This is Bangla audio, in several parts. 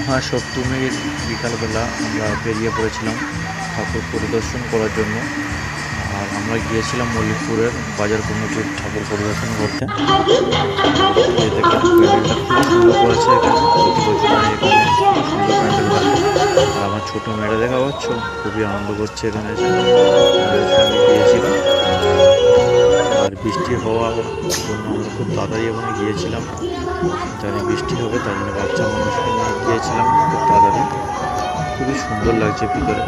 মহাসপ্তমীর বিকালবেলা আমরা বেরিয়ে পড়েছিলাম ঠাকুর পরিদর্শন করার জন্য। আর আমরা গিয়েছিলাম মল্লিকপুরের বাজার কমিটির ঠাকুর পরিদর্শন করতে। দেখলাম প্যান্ডেলটা খুবই সুন্দর করেছে এখানে, প্রতি বছর এখানে সুন্দর প্যান্ডেল থাকে। আর আমার ছোটো মেয়েটা দেখা পাচ্ছ খুবই আনন্দ করছে এখানে এসে। আমি গিয়েছিলাম আর বৃষ্টি হওয়ার জন্য আমরা খুব তাড়াতাড়ি ওখানে গিয়েছিলাম, জানি বৃষ্টি হবে তার জন্য বাচ্চা মানুষকে নিয়ে গিয়েছিলাম খুব তাড়াতাড়ি। খুবই সুন্দর লাগছে ভিতরে,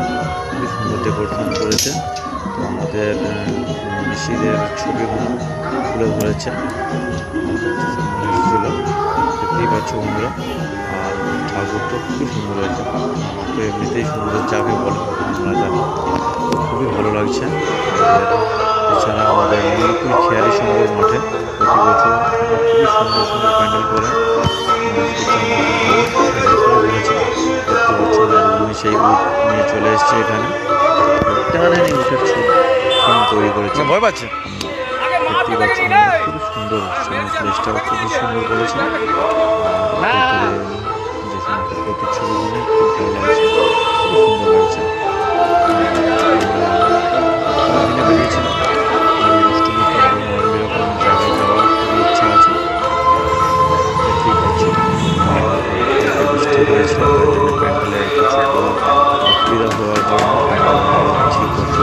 খুবই সুন্দর ডেকোরেশন করেছে। তো আমাদের ঋষিদের ছবিগুলো তুলে ধরেছে, ছিল দেখতেই পাচ্ছ বন্ধুরা। আর ঠাকুর তো খুবই সুন্দর হয়েছে, তো এমনিতেই সুন্দর যাকে বলে আমরা জানি, খুবই ভালো লাগছে। এছাড়া আমাদের মল্লিকপুর খেয়ালি সুন্দর মাঠে প্রতি বছর খুবই সুন্দর সুন্দর প্যান্ডেল করে বলেছে। দেখতে পাচ্ছ উনি সেই উট নিয়ে চলে এসছে এখানে, টানাটানি উঠের ছবি তৈরি করেছে, ভয় পাচ্ছে। দেখতেই পাচ্ছ খুবই সুন্দর প্লেসটা, খুবই সুন্দর করেছে। যে সমস্ত প্রতিচ্ছবিগুলো খুব ভালো লাগছে, খুব সুন্দর লাগছে। দিনে বেরিয়েছিলাম অষ্টমী এরকম জায়গায় যাওয়ার খুবই ইচ্ছা আছে। দেখতেই পাচ্ছি বৃষ্টি হয়েছিল, তার জন্য প্যান্ডেলের কিছু অসুবিধা হওয়ার কারণে প্যান্ডেল ঠিক করতে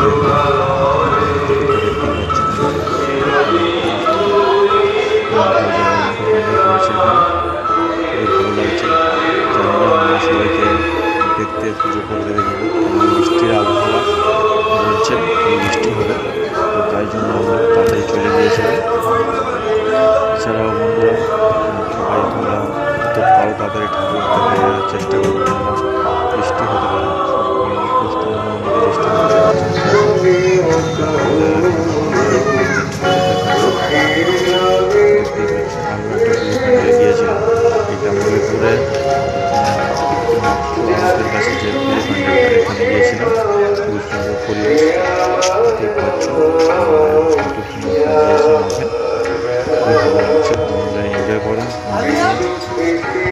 দেখতেই পাচ্ছি প্যান্ডেল করেছে এখানে, খুবই ভালো লাগছে। জানি না আমরা সবাইকে দেখতে পুজো করতে দেখবো, কারণ বৃষ্টির আবহাওয়া বলছে বৃষ্টি হবে, তো তাই জন্য আমরা তাড়াতাড়ি চলে গিয়েছিলাম। এছাড়াও বন্ধুরা সবাই তোমরা তো পারো তাড়াতাড়ি ঠাকুর চেষ্টা